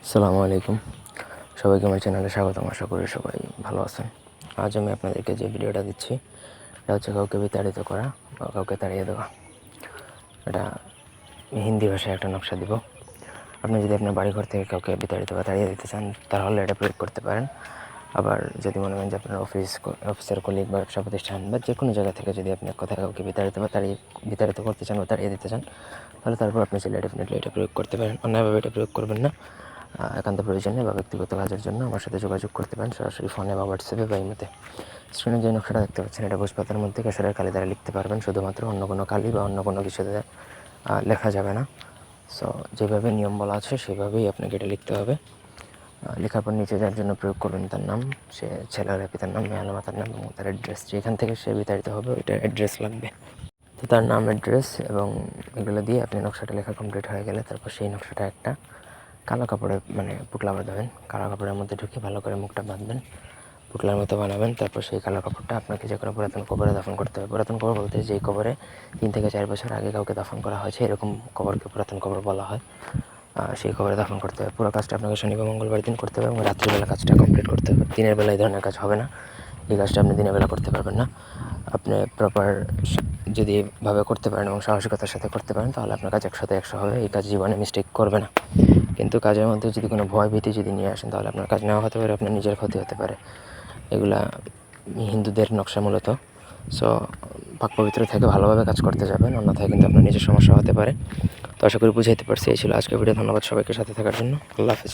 আসসালামু আলাইকুম। সবাইকে আমার চ্যানেলে স্বাগতম। আশা করি সবাই ভালো আছেন। আজ আমি আপনাদেরকে যে ভিডিওটা দিচ্ছি এটা হচ্ছে কাউকে বিতাড়িত করা বা কাউকে তাড়িয়ে দেওয়া। এটা হিন্দি ভাষায় একটা নকশা দিব। আপনি যদি আপনার বাড়িঘর থেকে কাউকে বিতাড়িত বা তাড়িয়ে দিতে চান তাহলে এটা প্রয়োগ করতে পারেন। আবার যদি মনে করেন যে আপনার অফিসের কলিগ বা ব্যবসা প্রতিষ্ঠান বা যে কোনো জায়গা থেকে যদি আপনি কোথাও কাউকে বিতাড়িত করতে চান বা তাড়িয়ে দিতে চান তাহলে তারপর আপনি চাইলে ডেফিনেটলি এটা প্রয়োগ করতে পারেন। অন্যায়ভাবে এটা প্রয়োগ করবেন না। একান্ত প্রয়োজনে বা ব্যক্তিগত কাজের জন্য আমার সাথে যোগাযোগ করতে পারেন সরাসরি ফোনে বা হোয়াটসঅ্যাপে বা ইমোতে। স্ক্রিনে যে নকশাটা দেখতে পাচ্ছেন এটা ভোজপাতার মধ্যে কেশরের কালি দ্বারা লিখতে পারবেন, শুধুমাত্র অন্য কোনো কালি বা অন্য কোনো কিছুতে লেখা যাবে না। সো যেভাবে নিয়ম বলা আছে সেভাবেই আপনাকে এটা লিখতে হবে। লেখার পর নিচে যার জন্য প্রয়োগ করবেন তার নাম, সে ছেলের পিতার নাম, মেয়ে মাতার নাম এবং তার অ্যাড্রেস, যেখান থেকে সে বিতাড়িত হবে ওইটার অ্যাড্রেস লাগবে। তো তার নাম, অ্যাড্রেস এবং এগুলো দিয়ে আপনি নকশাটা লেখা কমপ্লিট হয়ে গেলে তারপর সেই নকশাটা একটা কালো কাপড়ে পুটলা বাঁধাবেন। কালো কাপড়ের মধ্যে ঢুকে ভালো করে মুখটা বাঁধবেন, পুটলার মতো বানাবেন। তারপর সেই কালো কাপড়টা আপনাকে যে কোনো পুরাতন কবরে দাফন করতে হবে। পুরাতন কবর বলতে যেই কবরে 3 থেকে 4 বছর আগে কাউকে দাফন করা হয়েছে এরকম কবরকে পুরাতন কবর বলা হয়। সেই কবরে দাফন করতে হবে। পুরো কাজটা আপনাকে শনিবার মঙ্গলবার দিন করতে হবে এবং রাত্রিবেলা কাজটা কমপ্লিট করতে হবে। দিনের বেলা এই ধরনের কাজ হবে না। এই কাজটা আপনি দিনের বেলা করতে পারবেন না। আপনি প্রপার যদি ভাবে করতে পারেন এবং সাহসিকতার সাথে করতে পারেন তাহলে আপনার কাজ 100তে 100 হবে। এই কাজ জীবনে মিস্টেক করবে না। কিন্তু কাজের মধ্যে যদি কোনো ভয় ভীতি যদি নিয়ে আসেন তাহলে আপনার কাজ নেওয়া হতে পারে, আপনার নিজের ক্ষতি হতে পারে। এগুলা হিন্দুদের নকশা মূলত। সো পাক পবিত্র থেকে ভালোভাবে কাজ করতে যাবেন, অন্যথায় কিন্তু আপনার নিজের সমস্যা হতে পারে। তো আশা করি বুঝাইতে পারছি। এই ছিল আজকের ভিডিও। ধন্যবাদ সবাইকে সাথে থাকার জন্য। আল্লাহ হাফেজ।